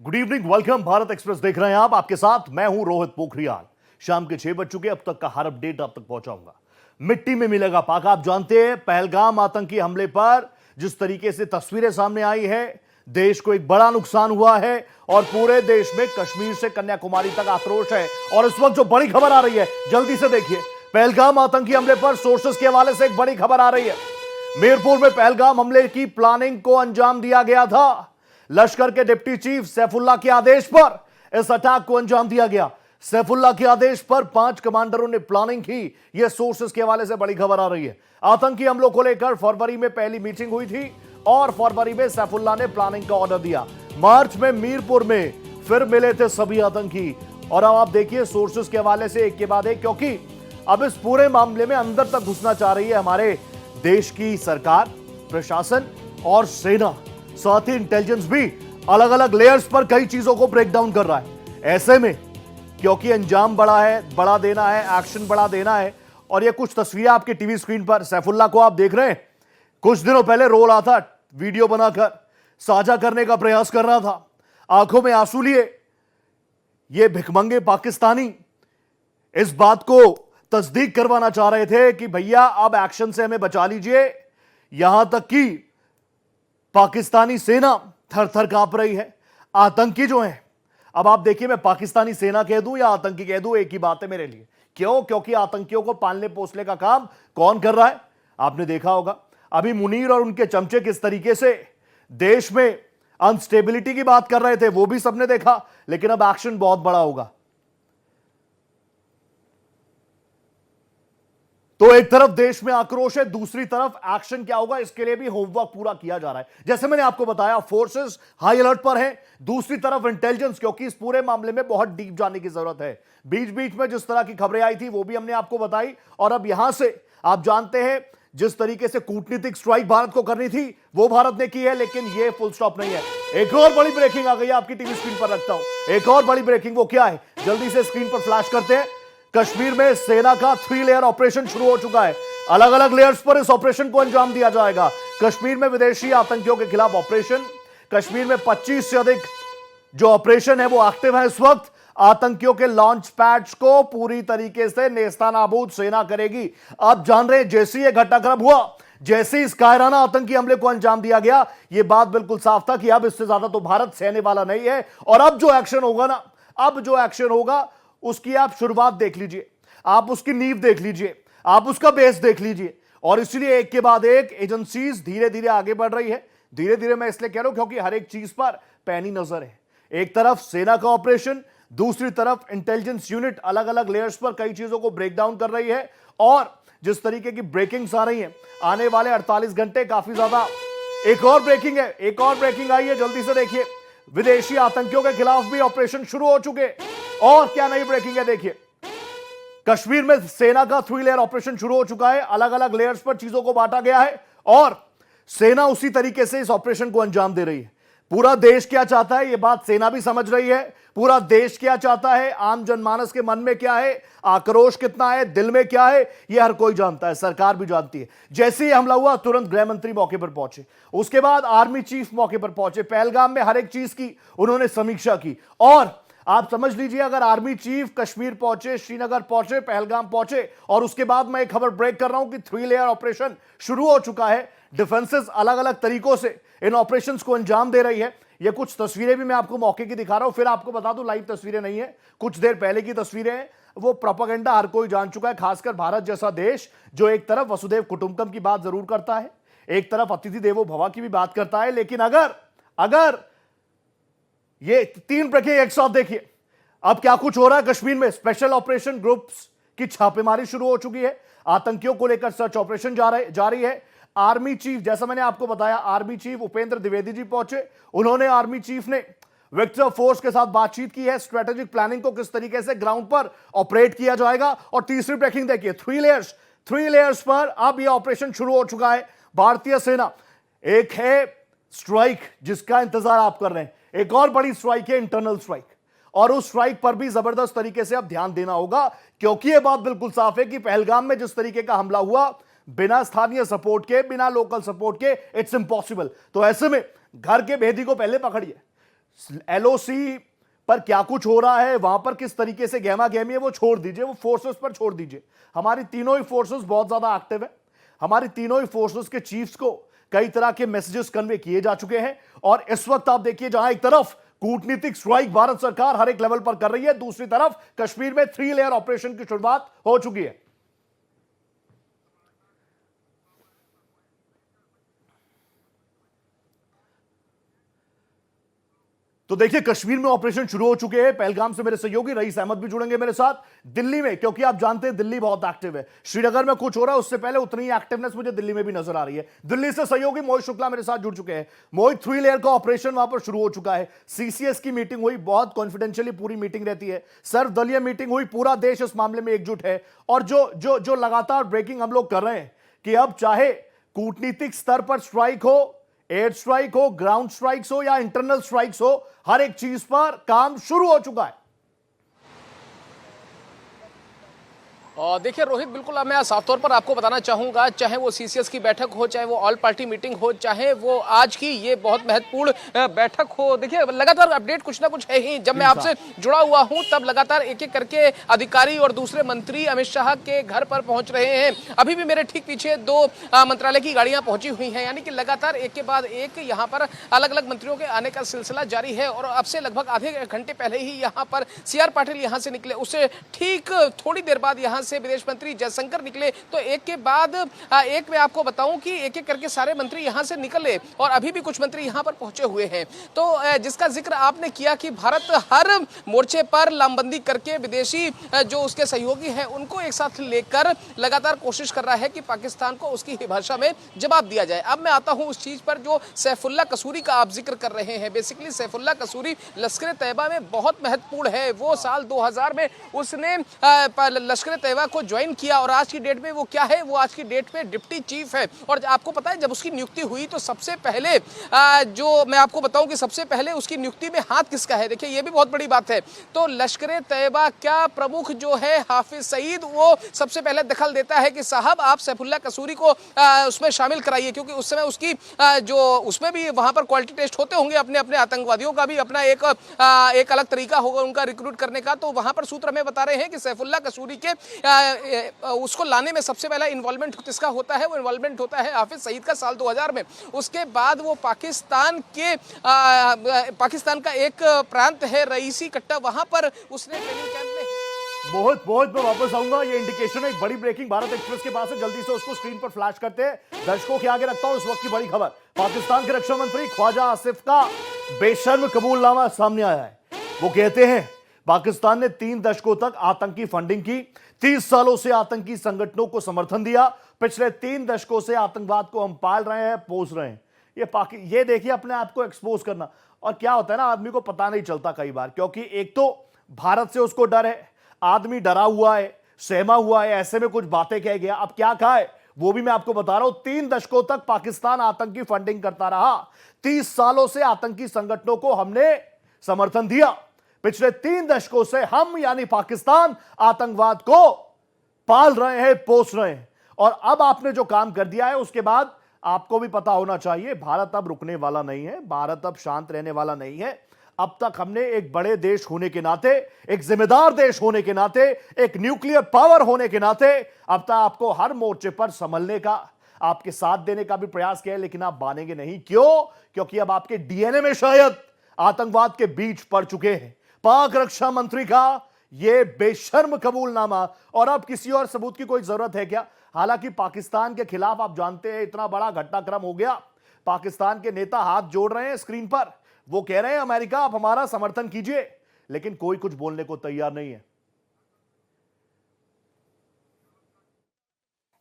Good evening, welcome. Bharat express देख रहे हैं आप, आपके साथ मैं हूं रोहित पोखरियाल। शाम के 6 बज चुके, अब तक का हर अपडेट आप तक पहुंचाऊंगा। मिट्टी में मिलेगा पाका। आप जानते हैं पहलगाम आतंकी हमले पर जिस तरीके से तस्वीरें सामने आई है, देश को एक बड़ा नुकसान हुआ है और पूरे देश में कश्मीर से कन्याकुमारी तक आक्रोश है। और इस वक्त जो बड़ी खबर आ रही है, जल्दी से देखिए। पहलगाम आतंकी हमले पर सोर्सेस के हवाले से एक बड़ी खबर आ रही है। मीरपुर में पहलगाम हमले की प्लानिंग को अंजाम दिया गया था। लश्कर के डिप्टी चीफ सैफुल्लाह के आदेश पर इस अटैक को अंजाम दिया गया। सैफुल्लाह के आदेश पर 5 कमांडरों ने प्लानिंग की। यह सोर्सेस के हवाले से बड़ी खबर आ रही है। आतंकी हमलों को लेकर फरवरी में पहली मीटिंग हुई थी और फरवरी में सैफुल्लाह ने प्लानिंग का ऑर्डर दिया। मार्च में मीरपुर में फिर मिले थे सभी आतंकी। और अब आप देखिए सोर्सेस के हवाले से एक के बाद एक, क्योंकि अब इस पूरे मामले में अंदर तक घुसना चाह रही है हमारे देश की सरकार, प्रशासन और सेना। साथ ही इंटेलिजेंस भी अलग अलग लेयर्स पर कई चीजों को ब्रेक डाउन कर रहा है। ऐसे में क्योंकि अंजाम बड़ा है, बड़ा देना है, एक्शन बड़ा देना है। और ये कुछ तस्वीरें आपके टीवी स्क्रीन पर सैफुल्लाह को आप देख रहे हैं। कुछ दिनों पहले रो रहा था, वीडियो बनाकर साझा करने का प्रयास कर रहा था, आंखों में आंसू लिए। ये भिखमंगे पाकिस्तानी इस बात को तस्दीक करवाना चाह रहे थे कि भैया अब एक्शन से हमें बचा लीजिए। यहां तक कि पाकिस्तानी सेना थर थर कांप रही है। आतंकी जो है, अब आप देखिए, मैं पाकिस्तानी सेना कह दूं या आतंकी कह दूं, एक ही बात है मेरे लिए। क्यों? क्योंकि आतंकियों को पालने पोसने का काम कौन कर रहा है? आपने देखा होगा अभी मुनीर और उनके चमचे किस तरीके से देश में अनस्टेबिलिटी की बात कर रहे थे, वो भी सबने देखा। लेकिन अब एक्शन बहुत बड़ा होगा। तो एक तरफ देश में आक्रोश है, दूसरी तरफ एक्शन क्या होगा, इसके लिए भी होमवर्क पूरा किया जा रहा है। जैसे मैंने आपको बताया, फोर्सेस हाई अलर्ट पर हैं। दूसरी तरफ इंटेलिजेंस, क्योंकि इस पूरे मामले में बहुत डीप जाने की जरूरत है। बीच बीच में जिस तरह की खबरें आई थी वो भी हमने आपको बताई। और अब यहां से आप जानते हैं जिस तरीके से कूटनीतिक स्ट्राइक भारत को करनी थी वो भारत ने की है, लेकिन ये फुल स्टॉप नहीं है। एक और बड़ी ब्रेकिंग आ गई है, आपकी टीवी स्क्रीन पर रखता हूं। एक और बड़ी ब्रेकिंग, वो क्या है जल्दी से स्क्रीन पर फ्लैश करते हैं। कश्मीर में सेना का 3 लेयर ऑपरेशन शुरू हो चुका है। अलग अलग लेयर्स पर इस ऑपरेशन को अंजाम दिया जाएगा। कश्मीर में विदेशी आतंकियों के खिलाफ ऑपरेशन। कश्मीर में 25 से अधिक जो ऑपरेशन है वो एक्टिव है इस वक्त। आतंकियों के लॉन्च पैड्स को पूरी तरीके से नेस्तनाबूद सेना करेगी। आप जान रहे हैं, जैसे ये घटनाक्रम हुआ, जैसे इस कायराना आतंकी हमले को अंजाम दिया गया, यह बात बिल्कुल साफ था कि अब इससे ज्यादा तो भारत सहने वाला नहीं है। और अब जो एक्शन होगा ना, अब जो एक्शन होगा उसकी आप शुरुआत देख लीजिए, आप उसकी नींव देख लीजिए, आप उसका बेस देख लीजिए। और इसलिए एक के बाद एक एजेंसीज धीरे धीरे आगे बढ़ रही है। धीरे धीरे मैं इसलिए कह रहा हूं क्योंकि हर एक चीज पर पैनी नजर है। एक तरफ सेना का ऑपरेशन, दूसरी तरफ इंटेलिजेंस यूनिट अलग अलग लेयर्स पर कई चीजों को ब्रेक डाउन कर रही है। और जिस तरीके की ब्रेकिंग्स आ रही हैं, आने वाले 48 घंटे काफी ज्यादा। एक और ब्रेकिंग है, एक और ब्रेकिंग आई है, जल्दी से देखिए। विदेशी आतंकियों के खिलाफ भी ऑपरेशन शुरू हो चुके। और क्या नई ब्रेकिंग है, देखिए। कश्मीर में सेना का 3 लेयर ऑपरेशन शुरू हो चुका है। अलग अलग लेयर्स पर चीजों को बांटा गया है और सेना उसी तरीके से इस ऑपरेशन को अंजाम दे रही है। पूरा देश क्या चाहता है, यह बात सेना भी समझ रही है। पूरा देश क्या चाहता है, आम जनमानस के मन में क्या है, आक्रोश कितना है, दिल में क्या है, यह हर कोई जानता है, सरकार भी जानती है। जैसे ही हमला हुआ, तुरंत गृह मंत्री मौके पर पहुंचे। उसके बाद आर्मी चीफ मौके पर पहुंचे। पहलगाम में हर एक चीज की उन्होंने समीक्षा की। और आप समझ लीजिए, अगर आर्मी चीफ कश्मीर पहुंचे, श्रीनगर पहुंचे, पहलगाम पहुंचे, और उसके बाद मैं एक खबर ब्रेक कर रहा हूं कि 3 लेयर ऑपरेशन शुरू हो चुका है। डिफेंसेस अलग अलग तरीकों से इन ऑपरेशंस को अंजाम दे रही है। ये कुछ तस्वीरें भी मैं आपको मौके की दिखा रहा हूं। फिर आपको बता दूं, लाइव तस्वीरें नहीं है, कुछ देर पहले की तस्वीरें हैं। वो प्रोपेगेंडा हर कोई जान चुका है, खासकर भारत जैसा देश जो एक तरफ वसुदेव कुटुंबकम की बात जरूर करता है, एक तरफ अतिथि देवो भव की भी बात करता है। लेकिन अगर ये 3 ब्रेकिंग एक साथ देखिए। अब क्या कुछ हो रहा है कश्मीर में। स्पेशल ऑपरेशन ग्रुप्स की छापेमारी शुरू हो चुकी है। आतंकियों को लेकर सर्च ऑपरेशन जारी है। आर्मी चीफ, जैसा मैंने आपको बताया, आर्मी चीफ उपेंद्र द्विवेदी जी पहुंचे। उन्होंने, आर्मी चीफ ने विक्टर फोर्स के साथ बातचीत की है। स्ट्रेटेजिक प्लानिंग को किस तरीके से ग्राउंड पर ऑपरेट किया जाएगा। और तीसरी ब्रेकिंग देखिए, 3 लेयर्स पर अब यह ऑपरेशन शुरू हो चुका है। भारतीय सेना, एक है स्ट्राइक जिसका इंतजार आप कर रहे हैं, एक और बड़ी स्ट्राइक है इंटरनल स्ट्राइक। और उस स्ट्राइक पर भी जबरदस्त तरीके से अब ध्यान देना होगा, क्योंकि यह बात बिल्कुल साफ है कि पहलगाम में जिस तरीके का हमला हुआ, बिना स्थानीय सपोर्ट के, बिना लोकल सपोर्ट के, इट्स इम्पॉसिबल। तो ऐसे में घर के भेदी को पहले पकड़िए। एलओसी पर क्या कुछ हो रहा है, वहां पर किस तरीके से गहमा गहमी है, वो छोड़ दीजिए, वो फोर्सेस पर छोड़ दीजिए। हमारी तीनों ही फोर्सेस बहुत ज्यादा एक्टिव है। हमारी तीनों ही फोर्सेस के चीफ्स को कई तरह के मैसेजेस कन्वे किए जा चुके हैं। और इस वक्त आप देखिए, जहां एक तरफ कूटनीतिक स्ट्राइक भारत सरकार हर एक लेवल पर कर रही है, दूसरी तरफ कश्मीर में 3 लेयर ऑपरेशन की शुरुआत हो चुकी है। तो देखिए, कश्मीर में ऑपरेशन शुरू हो चुके हैं। पहलगाम से मेरे सहयोगी रईस अहमद भी जुड़ेंगे मेरे साथ। दिल्ली में, क्योंकि आप जानते हैं दिल्ली बहुत एक्टिव है, श्रीनगर में कुछ हो रहा है उससे पहले उतनी ही एक्टिवनेस मुझे दिल्ली में भी नजर आ रही है। दिल्ली से सहयोगी मोहित शुक्ला मेरे साथ जुड़ चुके हैं। मोहित, 3 लेयर का ऑपरेशन वहां पर शुरू हो चुका है। सीसीएस की मीटिंग हुई, बहुत कॉन्फिडेंशियली पूरी मीटिंग रहती है, सर्वदलीय मीटिंग हुई, पूरा देश इस मामले में एकजुट है। और जो लगातार ब्रेकिंग हम लोग कर रहे हैं कि अब चाहे कूटनीतिक स्तर पर स्ट्राइक हो, एयर स्ट्राइक हो, ग्राउंड स्ट्राइक्स हो या इंटरनल स्ट्राइक्स हो, हर एक चीज पर काम शुरू हो चुका है। देखिए रोहित, बिल्कुल मैं साफ तौर पर आपको बताना चाहूंगा, चाहे वो सीसीएस की बैठक हो, चाहे वो ऑल पार्टी मीटिंग हो, चाहे वो आज की ये बहुत महत्वपूर्ण बैठक हो, देखिए लगातार अपडेट कुछ ना कुछ है ही। जब मैं आपसे जुड़ा हुआ हूं तब लगातार एक एक करके अधिकारी और दूसरे मंत्री अमित शाह के घर पर पहुंच रहे हैं। अभी भी मेरे ठीक पीछे 2 मंत्रालय की गाड़ियां पहुंची हुई हैं, यानी कि लगातार एक के बाद एक यहाँ पर अलग अलग मंत्रियों के आने का सिलसिला जारी है। और अब से लगभग आधे घंटे पहले ही यहाँ पर CR पाटिल यहाँ से निकले, उससे ठीक थोड़ी देर बाद यहाँ से विदेश मंत्री जयशंकर निकले। तो एक के बाद एक मैं आपको बताऊं कि एक एक करके सारे मंत्री यहां से निकले और अभी भी कुछ मंत्री यहां पर पहुंचे हुए हैं। तो जिसका जिक्र आपने किया कि भारत हर मोर्चे पर लामबंदी करके विदेशी जो उसके सहयोगी हैं उनको एक साथ लेकर लगातार कोशिश कर रहा है कि पाकिस्तान को उसकी भाषा में जवाब दिया जाए। अब मैं आता हूं उस चीज पर जो सैफुल्ला कसूरी का आप जिक्र कर रहे हैं। बेसिकली सैफुल्ला कसूरी लश्कर तैयबा में बहुत महत्वपूर्ण है। वो साल 2000 में उसने लश्कर तैयबा को ज्वाइन किया और आज की डेट में वो क्या है, वो आज की डेट में डिप्टी चीफ है। और आपको पता है जब उसकी नियुक्ति हुई तो सबसे पहले जो मैं आपको बताऊं कि सबसे पहले उसकी नियुक्ति में हाथ किसका है, देखिए ये भी बहुत बड़ी बात है। तो लश्कर तैयबा क्या प्रमुख जो है हाफिज सईद, वो सबसे पहले दखल देता है कि साहब आप सैफुल्ला कसूरी को उसमें शामिल कराइए, क्योंकि उस समय उसकी जो उसमें भी वहां पर क्वालिटी टेस्ट होते होंगे, अपने अपने आतंकवादियों का भी अपना एक अलग तरीका होगा उनका रिक्रूट करने का। तो वहां पर सूत्र हमें बता रहे हैं कि सैफुल्ला कसूरी के उसको लाने में सबसे पहला इन्वॉल्वमेंट किसका होता है, वो इन्वॉल्वमेंट होता है हाफिज सईद का साल 2000 में। उसके बाद वो पाकिस्तान का एक प्रांत है रईसी कट्टा, वहां पर उसने ट्रेनिंग कैंप में बहुत मैं वापस आऊंगा। ये इंडिकेशन है, एक बड़ी ब्रेकिंग भारत एक्सप्रेस के पास है, जल्दी से उसको स्क्रीन पर फ्लैश करते हैं, दर्शकों के आगे रखता हूं इस वक्त की बड़ी खबर। पाकिस्तान के रक्षा मंत्री ख्वाजा आसिफ का बेशर्म कबूलनामा सामने आया है। वो कहते हैं पाकिस्तान ने 3 दशकों तक आतंकी फंडिंग की, 30 सालों से आतंकी संगठनों को समर्थन दिया, पिछले 3 दशकों से आतंकवाद को हम पाल रहे हैं, पोस रहे हैं। ये देखिए अपने आप को एक्सपोज करना। और क्या होता है ना, आदमी को पता नहीं चलता कई बार, क्योंकि एक तो भारत से उसको डर है, आदमी डरा हुआ है, सहमा हुआ है, ऐसे में कुछ बातें कह गया। अब क्या कहा है वो भी मैं आपको बता रहा हूं। 3 दशकों तक पाकिस्तान आतंकी फंडिंग करता रहा, 30 सालों से आतंकी संगठनों को हमने समर्थन दिया, पिछले 3 दशकों से हम यानी पाकिस्तान आतंकवाद को पाल रहे हैं, पोस रहे हैं। और अब आपने जो काम कर दिया है उसके बाद आपको भी पता होना चाहिए, भारत अब रुकने वाला नहीं है, भारत अब शांत रहने वाला नहीं है। अब तक हमने एक बड़े देश होने के नाते, एक जिम्मेदार देश होने के नाते, एक न्यूक्लियर पावर होने के नाते अब तक आपको हर मोर्चे पर संभलने का, आपके साथ देने का भी प्रयास किया है, लेकिन आप मानेंगे नहीं। क्यों? क्योंकि अब आपके डीएनए में शायद आतंकवाद के बीज पड़ चुके हैं। पाक रक्षा मंत्री का यह बेशर्म कबूलनामा, और अब किसी और सबूत की कोई जरूरत है क्या? हालांकि पाकिस्तान के खिलाफ आप जानते हैं इतना बड़ा घटनाक्रम हो गया, पाकिस्तान के नेता हाथ जोड़ रहे हैं स्क्रीन पर, वो कह रहे हैं अमेरिका आप हमारा समर्थन कीजिए, लेकिन कोई कुछ बोलने को तैयार नहीं है।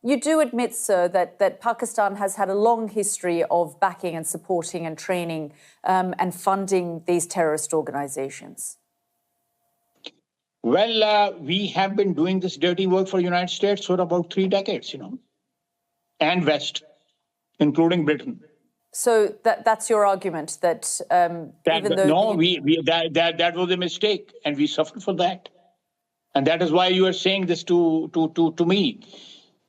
You do admit, sir, that Pakistan has had a long history of backing and supporting and training and funding these terrorist organizations. Well, we have been doing this dirty work for the United States for about 3 decades, and West, including Britain. So that's your argument that even though that was a mistake, and we suffered for that, and that is why you are saying this to me.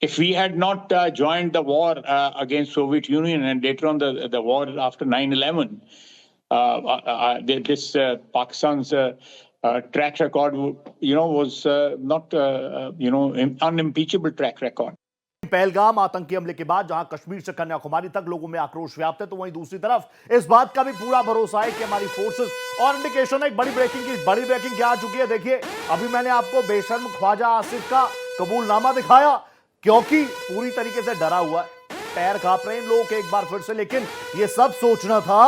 If we had not joined the war against Soviet Union and later on the war after 9/11, this Pakistan's track record, was not, unimpeachable track record. Pahalgam आतंकी हमले के बाद जहां कश्मीर से कन्याकुमारी तक लोगों में आक्रोश व्याप्त है, तो वहीं दूसरी तरफ इस बात का भी पूरा भरोसा है कि हमारी फोर्सेस, और इंडिकेशन है एक बड़ी ब्रेकिंग क्या आ चुकी है। देखिए, अभी मैंने आपको बेशर्म ख्वाजा आसिफ का कबूलनामा दिखाया, क्योंकि पूरी तरीके से डरा हुआ है, पैर कांप रहे हैं लोग एक बार फिर से। लेकिन यह सब सोचना था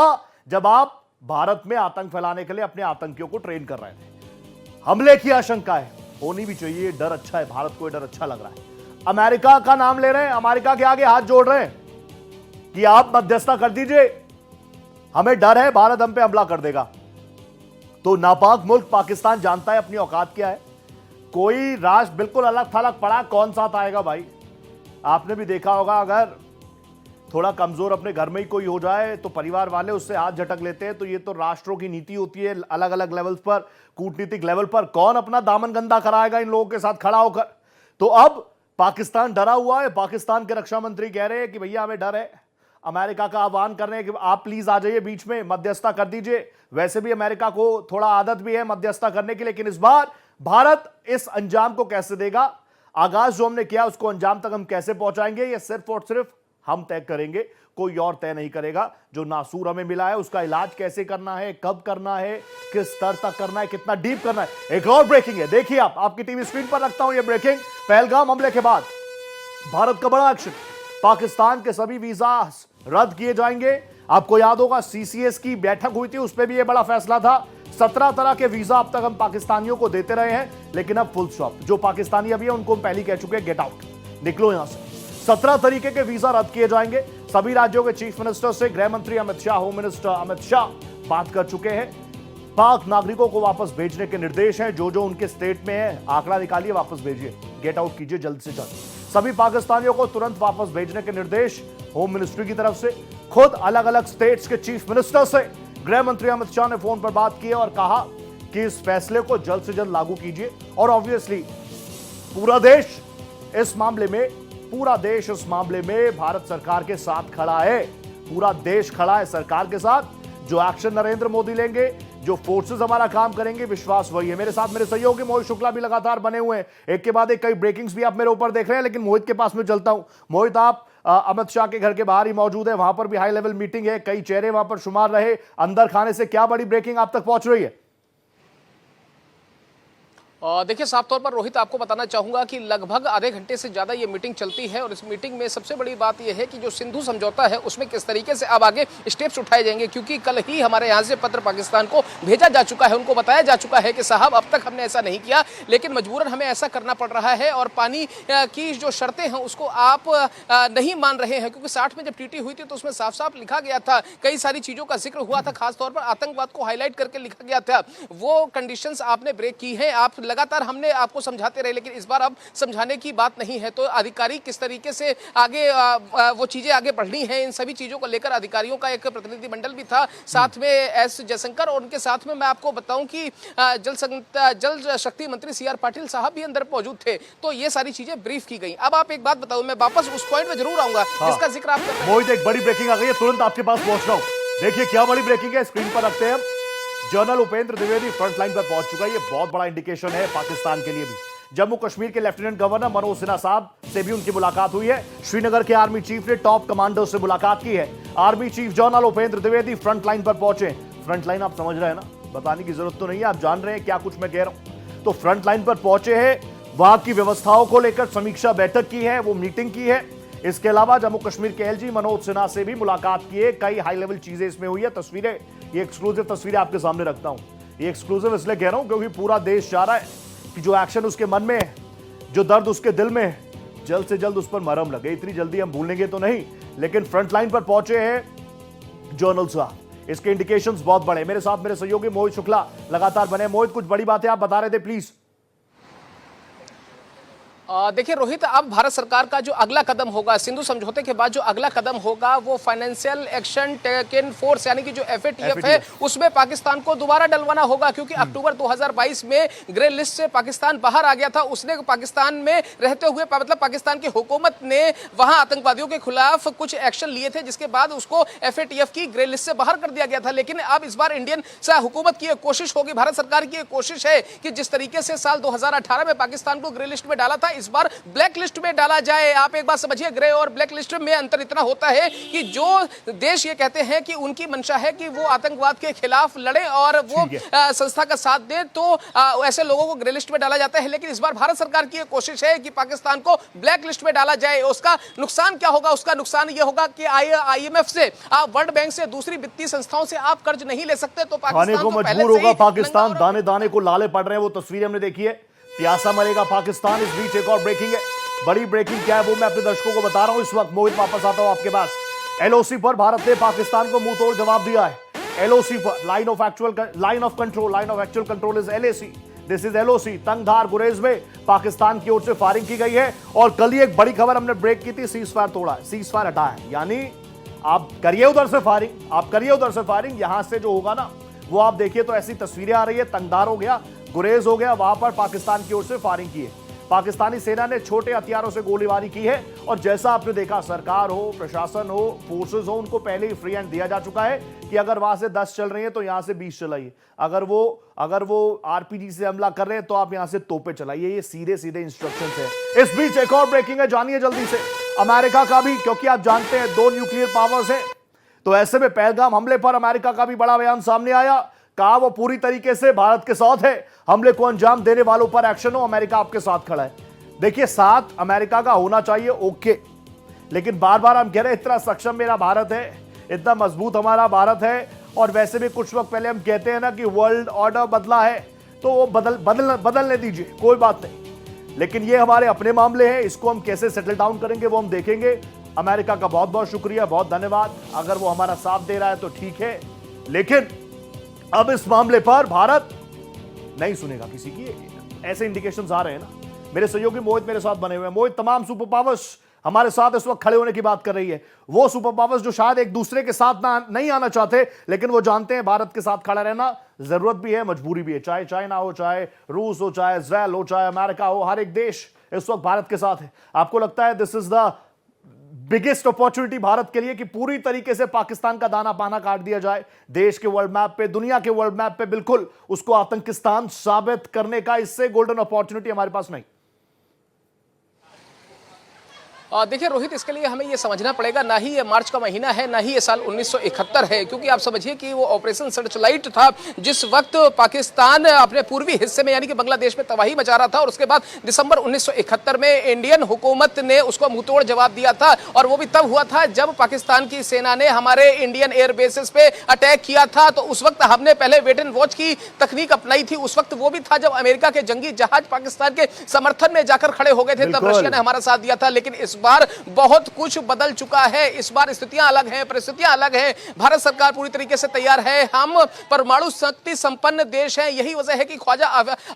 जब आप भारत में आतंक फैलाने के लिए अपने आतंकियों को ट्रेन कर रहे थे। हमले की आशंका है, होनी भी चाहिए, डर अच्छा है, भारत को डर अच्छा लग रहा है। अमेरिका का नाम ले रहे हैं, अमेरिका के आगे हाथ जोड़ रहे हैं कि आप मध्यस्थता कर दीजिए, हमें डर है भारत हम पे हमला कर देगा। तो नापाक मुल्क पाकिस्तान जानता है अपनी औकात क्या है। कोई राष्ट्र बिल्कुल अलग थलग पड़ा, कौन साथ आएगा भाई। आपने भी देखा होगा, अगर थोड़ा कमजोर अपने घर में ही कोई हो जाए तो परिवार वाले उससे हाथ झटक लेते हैं। तो ये तो राष्ट्रों की नीति होती है, अलग अलग लेवल पर, कूटनीतिक लेवल पर कौन अपना दामन गंदा कराएगा इन लोगों के साथ खड़ा होकर। तो अब पाकिस्तान डरा हुआ है। पाकिस्तान के रक्षा मंत्री कह रहे हैं कि भैया हमें डर है, अमेरिका का आह्वान कर रहे हैं कि आप प्लीज आ जाइए बीच में, मध्यस्थता कर दीजिए। वैसे भी अमेरिका को थोड़ा आदत भी है मध्यस्थता करने की, लेकिन इस बार भारत इस अंजाम को कैसे देगा, आगाज जो हमने किया उसको अंजाम तक हम कैसे पहुंचाएंगे, यह सिर्फ और सिर्फ हम तय करेंगे, कोई और तय नहीं करेगा। जो नासूर हमें मिला है उसका इलाज कैसे करना है, कब करना है, किस स्तर तक करना है, कितना डीप करना है। एक और ब्रेकिंग है, देखिए आप, आपकी टीवी स्क्रीन पर रखता हूं यह ब्रेकिंग। पहलगाम हमले के बाद भारत का बड़ा एक्शन, पाकिस्तान के सभी वीजा रद्द किए जाएंगे। आपको याद होगा सीसीएस की बैठक हुई थी, उस पर भी यह बड़ा फैसला था। 17 तरह के वीजा अब तक हम पाकिस्तानियों को देते रहे हैं, लेकिन अब फुल स्टॉप। जो पाकिस्तानी अभी है उनको हम पहले ही कह चुके हैं, गेट आउट, निकलो यहां से। 17 तरीके के वीजा रद्द किए जाएंगे। सभी राज्यों के चीफ मिनिस्टर से गृह मंत्री अमित शाह, होम मिनिस्टर अमित शाह बात कर चुके हैं। पाक नागरिकों को वापस भेजने के निर्देश हैं, जो जो उनके स्टेट में है आंकड़ा निकालिए, वापस भेजिए, गेट आउट कीजिए जल्द से जल्द। सभी पाकिस्तानियों को तुरंत वापस भेजने के निर्देश होम मिनिस्ट्री की तरफ से। खुद अलग अलग स्टेट्स के चीफ मिनिस्टर से गृह मंत्री अमित शाह ने फोन पर बात की और कहा कि इस फैसले को जल्द से जल्द लागू कीजिए। और ऑब्वियसली पूरा देश इस मामले में भारत सरकार के साथ खड़ा है। पूरा देश खड़ा है सरकार के साथ। जो एक्शन नरेंद्र मोदी लेंगे, जो फोर्सेस हमारा काम करेंगे, विश्वास वही है। मेरे साथ मेरे सहयोगी मोहित शुक्ला भी लगातार बने हुए हैं, एक के बाद एक कई ब्रेकिंग्स भी आप मेरे ऊपर देख रहे हैं। लेकिन मोहित के पास में चलता हूं। मोहित, आप अमित शाह के घर के बाहर ही मौजूद है, वहां पर भी हाई लेवल मीटिंग है, कई चेहरे वहां पर शुमार रहे। अंदर खाने से क्या बड़ी ब्रेकिंग आप तक पहुंच रही है? देखिए, साफ तौर पर रोहित आपको बताना चाहूंगा कि लगभग आधे घंटे से ज्यादा ये मीटिंग चलती है, और इस मीटिंग में सबसे बड़ी बात यह है कि जो सिंधु समझौता है उसमें किस तरीके से अब आगे स्टेप्स उठाए जाएंगे। क्योंकि कल ही हमारे यहाँ से पत्र पाकिस्तान को भेजा जा चुका है, उनको बताया जा चुका है कि साहब अब तक हमने ऐसा नहीं किया, लेकिन मजबूरन हमें ऐसा करना पड़ रहा है, और पानी की जो शर्तें हैं उसको आप नहीं मान रहे हैं। क्योंकि 60 में जब टीटी हुई थी तो उसमें साफ साफ लिखा गया था, कई सारी चीजों का जिक्र हुआ था, खासतौर पर आतंकवाद को हाईलाइट करके लिखा गया था। वो कंडीशंस आपने ब्रेक की है। आप लगातार, हमने को समझाते रहे, लेकिन इस बार अब समझाने की बात नहीं है। तो अधिकारी किस तरीके से आगे वो चीजें आगे बढ़नी है, इन सभी चीजों को लेकर अधिकारियों का एक प्रतिनिधिमंडल भी था, साथ में एस जयशंकर, और उनके साथ में मैं आपको बताऊं कि जल शक्ति मंत्री सीआर पाटिल साहब भी अंदर मौजूद थे। तो ये सारी चीजें ब्रीफ की गई। अब आप एक बात बताओ, मैं वापस उस पॉइंट में जरूर आऊंगा जिसका जिक्र आप कर रहे हैं। मोहित, एक बड़ी ब्रेकिंग आ गई है, तुरंत आपके पास पहुंच रहा हूं। देखिए क्या बड़ी ब्रेकिंग है, स्क्रीन पर रखते हैं। General Upendra Dwivedi front line पर पहुंच चुका है। ये बहुत बड़ा इंडिकेशन है पाकिस्तान के लिए भी। जम्मू कश्मीर के लेफ्टिनेंट गवर्नर मनोज सिन्हा साहब से भी उनकी मुलाकात हुई है। श्रीनगर के आर्मी चीफ ने टॉप कमांडर से मुलाकात की है। Army chief general Upendra Dwivedi front line पर पहुंचे। फ्रंट लाइन आप समझ रहे हैं ना, बताने की जरूरत तो नहीं है, आप जान रहे हैं क्या कुछ मैं कह रहा हूं। तो फ्रंट लाइन पर पहुंचे हैं, वहां की व्यवस्थाओं को लेकर समीक्षा बैठक की है, वो मीटिंग की है। इसके अलावा जम्मू कश्मीर के एलजी मनोज सिन्हा से भी मुलाकात की है। कई हाई लेवल चीजें इसमें हुई है। तस्वीरें, ये एक्सक्लूसिव तस्वीरें आपके सामने रखता हूं। ये एक्सक्लूसिव इसलिए कह रहा हूं क्योंकि पूरा देश चाह रहा है कि जो एक्शन उसके मन में है, जो दर्द उसके दिल में है, जल्द से जल्द उस पर मरहम लगे। इतनी जल्दी हम भूलेंगे तो नहीं, लेकिन फ्रंट लाइन पर पहुंचे हैं जनरल साहब। इसके इंडिकेशंस बहुत बड़े। मेरे साथ मेरे सहयोगी मोहित शुक्ला लगातार बने। मोहित, कुछ बड़ी बातें आप बता रहे थे, प्लीज। देखिए रोहित, अब भारत सरकार का जो अगला कदम होगा सिंधु समझौते के बाद, जो अगला कदम होगा वो फाइनेंशियल एक्शन टेकन फोर्स यानी कि जो FATF है उसमें पाकिस्तान को दोबारा डलवाना होगा, क्योंकि अक्टूबर 2022 में ग्रे लिस्ट से पाकिस्तान बाहर आ गया था। उसने पाकिस्तान में रहते हुए मतलब पाकिस्तान की हुकूमत ने वहां आतंकवादियों के खिलाफ कुछ एक्शन लिए थे, जिसके बाद उसको FATF की ग्रे लिस्ट से बाहर कर दिया गया था। लेकिन अब इस बार इंडियन हुकूमत की कोशिश होगी, भारत सरकार की कोशिश है कि जिस तरीके से साल 2018 में पाकिस्तान को ग्रे लिस्ट में डाला था, इस बार ब्लैक लिस्ट में डाला जाए। आप एक बात समझिए, ग्रे और ब्लैक लिस्ट में अंतर इतना होता है कि जो देश ये कहते हैं कि उनकी मंशा है कि वो आतंकवाद के खिलाफ लड़े और वो संस्था का साथ दे, तो ऐसे लोगों को ग्रे लिस्ट में डाला जाता है। लेकिन इस बार भारत सरकार की कोशिश है कि पाकिस्तान को ब्लैक लिस्ट में डाला जाए। उसका नुकसान क्या होगा? उसका नुकसान ये होगा कि IMF से, आप वर्ल्ड बैंक से, दूसरी वित्तीय संस्थाओं से आप कर्ज नहीं ले सकते, तो खाने को मजबूर होगा पाकिस्तान। दाने दाने को लाले पड़ रहे हैं, वो तस्वीरें हमने देखी है। प्यासा मरेगा पाकिस्तान। इस बीच एक और ब्रेकिंग है, बड़ी ब्रेकिंग। क्या है वो मैं अपने दर्शकों को बता रहा हूं। इस वक्त मोहित वापस आता हूं आपके पास। LOC पर भारत ने पाकिस्तान को मुंह तोड़ जवाब दिया है। LOC पर line of actual control is LAC, this is LOC। Tangdhar गुरेज में पाकिस्तान की ओर से फायरिंग की गई है। और कल ही एक बड़ी खबर हमने ब्रेक की थी, सीज फायर तोड़ा है, सीज फायर हटा है। यानी आप करिए उधर से फायरिंग, यहां से जो होगा ना वो आप देखिए। तो ऐसी तस्वीरें आ रही है, तंगधार हो गया, गुरेज हो गया, वहां पर पाकिस्तान की ओर से फायरिंग की है। पाकिस्तानी सेना ने छोटे हथियारों से गोलीबारी की है। और जैसा आपने देखा, सरकार हो, प्रशासन हो, फोर्सेस हो, उनको पहले ही फ्री हैंड दिया जा चुका है कि अगर वहां से 10 चल रही है तो यहां से 20 चलाइए। अगर वो RPG से हमला कर रहे हैं तो आप यहां से तोपे चलाइए। ये सीधे इंस्ट्रक्शंस है। इस बीच एक और ब्रेकिंग है, जानिए जल्दी से अमेरिका का भी, क्योंकि आप जानते हैं 2 न्यूक्लियर पावर्स हैं। तो ऐसे में पहलगाम हमले पर अमेरिका का भी बड़ा बयान सामने आया। कहा वो पूरी तरीके से भारत के साथ है, हमले को अंजाम देने वालों पर एक्शन हो, अमेरिका आपके साथ खड़ा है। देखिए, साथ अमेरिका का होना चाहिए, ओके, लेकिन बार बार हम कह रहे हैं इतना सक्षम मेरा भारत है, इतना मजबूत हमारा भारत है। और वैसे भी कुछ वक्त पहले हम कहते हैं ना कि वर्ल्ड ऑर्डर बदला है, तो वो बदलने दीजिए, कोई बात नहीं। लेकिन ये हमारे अपने मामले हैं, इसको हम कैसे सेटल डाउन करेंगे वो हम देखेंगे। अमेरिका का बहुत बहुत शुक्रिया, बहुत धन्यवाद। अगर वो हमारा साथ दे रहा है तो ठीक है, लेकिन अब इस मामले पर भारत नहीं सुनेगा किसी की, ऐसे इंडिकेशंस आ रहे हैं ना। मेरे सहयोगी मोहित मेरे साथ बने हुए हैं। मोहित, तमाम सुपर पावर्स हमारे साथ इस वक्त खड़े होने की बात कर रही है। वो सुपर पावर्स जो शायद एक दूसरे के साथ नहीं आना चाहते, लेकिन वो जानते हैं भारत के साथ खड़ा रहना जरूरत भी है, मजबूरी भी है। चाहे चाइना हो, चाहे रूस हो, चाहे इजराइल हो, चाहे अमेरिका हो, हर एक देश इस वक्त भारत के साथ है। आपको लगता है this is the biggest opportunity Bharat के लिए कि पूरी तरीके से पाकिस्तान का दाना पाना काट दिया जाए, देश के वर्ल्ड मैप पे, दुनिया के वर्ल्ड मैप पे बिल्कुल उसको आतंकिस्तान साबित करने का इससे गोल्डन अपॉर्चुनिटी हमारे पास नहीं? देखिए रोहित, इसके लिए हमें ये समझना पड़ेगा, ना ही ये मार्च का महीना है, ना ही ये साल 1971 है, क्योंकि आप समझिए कि वो ऑपरेशन सर्चलाइट था जिस वक्त पाकिस्तान अपने पूर्वी हिस्से में यानी कि बांग्लादेश में तबाही मचा रहा था। और उसके बाद दिसंबर 1971 में इंडियन हुकूमत ने उसको मुंहतोड़ जवाब दिया था। और वो भी तब हुआ था जब पाकिस्तान की सेना ने हमारे इंडियन एयर बेसिस पे अटैक किया था। तो उस वक्त हमने पहले वेट एंड वॉच की तकनीक अपनाई थी। उस वक्त वो भी था जब अमेरिका के जंगी जहाज पाकिस्तान के समर्थन में जाकर खड़े हो गए थे, तब रशिया ने हमारा साथ दिया था। लेकिन इस बार बहुत कुछ बदल चुका है, इस बार स्थितियां अलग हैं, परिस्थितियां अलग हैं। भारत सरकार पूरी तरीके से तैयार है, हम परमाणु शक्ति संपन्न देश हैं। यही वजह है कि ख्वाजा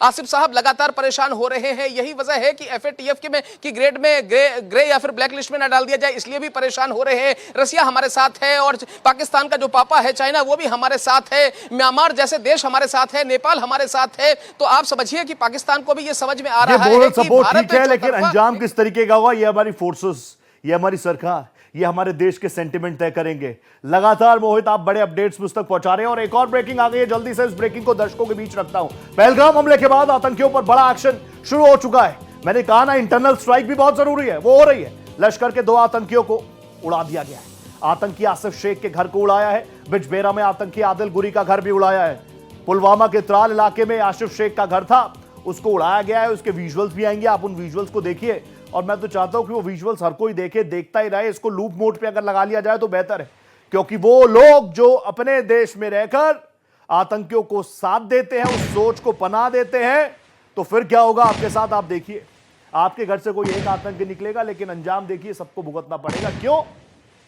आसिफ साहब लगातार परेशान हो रहे हैं। यही वजह है कि FATF की ग्रेड में ग्रे या फिर ब्लैक लिस्ट में ना डाल दिया जाए, इसलिए भी परेशान हो रहे हैं। रसिया हमारे साथ है और पाकिस्तान का जो पापा है चाइना, वो भी हमारे साथ है। म्यांमार जैसे देश हमारे साथ है, नेपाल हमारे साथ है। तो आप समझिए कि पाकिस्तान को भी ये समझ में आ रहा है कि भारत ठीक है, लेकिन अंजाम किस तरीके का होगा ये हमारी फोर्सेस, ये हमारी सरकार, ये हमारे देश के सेंटिमेंट तय करेंगे। लगातार मोहित आप बड़े अपडेट्स मुझ तक पहुंचा रहे हैं और एक और ब्रेकिंग आ गई है, जल्दी से इस ब्रेकिंग को दर्शकों के बीच रखता हूं। पहलगाम हमले के बाद आतंकियों पर बड़ा एक्शन शुरू हो चुका है। मैंने कहा ना, इंटरनल स्ट्राइक भी बहुत जरूरी है, वो हो रही है। लश्कर के 2 आतंकियों को उड़ा दिया गया है। आतंकी आसिफ शेख के घर को उड़ाया है, बिजबेरा में आतंकी आदिल गुरी का घर भी उड़ाया है। पुलवामा के त्राल इलाके में आसिफ शेख का घर था, उसको उड़ाया गया है। उसके विजुअल्स भी आएंगे, आप उन विजुअल्स को देखिए। और मैं तो चाहता हूं कि वो विजुअल्स हर कोई देखे, देखता ही रहे। इसको लूप मोड पे अगर लगा लिया जाए तो बेहतर है, क्योंकि वो लोग जो अपने देश में रहकर आतंकियों को साथ देते हैं, उस सोच को पनाह देते हैं, तो फिर क्या होगा आपके साथ आप देखिए। आपके घर से कोई एक आतंकी निकलेगा, लेकिन अंजाम देखिए सबको भुगतना पड़ेगा। क्यों?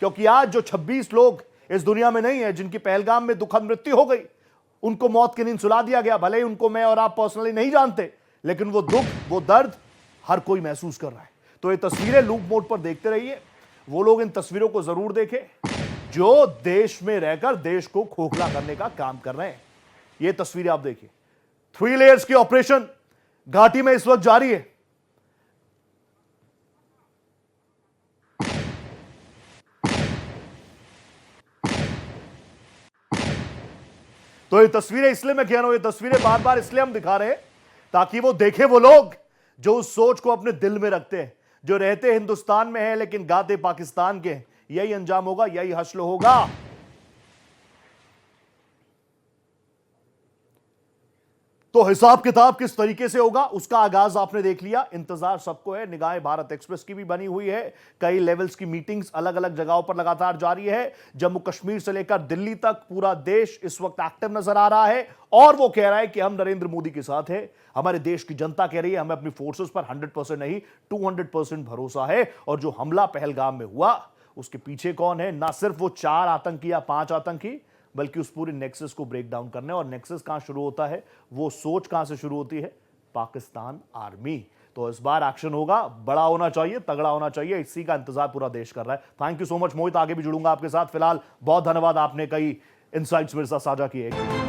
क्योंकि आज जो 26 लोग इस दुनिया में नहीं है जिनकी पहलगाम में दुखद मृत्यु हो गई, उनको मौत की नींद सुला दिया गया। भले ही उनको मैं और आप पर्सनली नहीं जानते, लेकिन वो दुख, वो दर्द हर कोई महसूस कर रहा है। तो ये तस्वीरें लूप मोड पर देखते रहिए। वो लोग इन तस्वीरों को जरूर देखें जो देश में रहकर देश को खोखला करने का काम कर रहे हैं। ये तस्वीरें आप देखिए। 3 लेयर्स की ऑपरेशन घाटी में इस वक्त जारी है। तो ये तस्वीरें इसलिए मैं कह रहा हूं, ये तस्वीरें बार बार इसलिए हम दिखा रहे हैं ताकि वो देखे वो लोग जो उस सोच को अपने दिल में रखते हैं, जो रहते हिंदुस्तान में हैं लेकिन गाते पाकिस्तान के हैं। यही अंजाम होगा, यही हश्र होगा। तो हिसाब किताब किस तरीके से होगा उसका आगाज आपने देख लिया। इंतजार सबको है, निगाहें भारत एक्सप्रेस की भी बनी हुई है। कई लेवल्स की मीटिंग्स अलग अलग जगहों पर लगातार जारी है। जम्मू कश्मीर से लेकर दिल्ली तक पूरा देश इस वक्त एक्टिव नजर आ रहा है और वो कह रहा है कि हम नरेंद्र मोदी के साथ हैं। हमारे देश की जनता कह रही है हमें अपनी फोर्सेस पर 100% नहीं 200% भरोसा है। और जो हमला पहलगाम में हुआ उसके पीछे कौन है? ना सिर्फ वो 4 आतंकी या 5 आतंकी, बल्कि उस पूरे नेक्सस को ब्रेक डाउन करने। और नेक्सस कहां शुरू होता है, वो सोच कहां से शुरू होती है? पाकिस्तान आर्मी। तो इस बार एक्शन होगा, बड़ा होना चाहिए, तगड़ा होना चाहिए। इसी का इंतजार पूरा देश कर रहा है। थैंक यू सो मच मोहित, आगे भी जुड़ूंगा आपके साथ। फिलहाल बहुत धन्यवाद, आपने कई इनसाइट्स मेरे साथ साझा किए।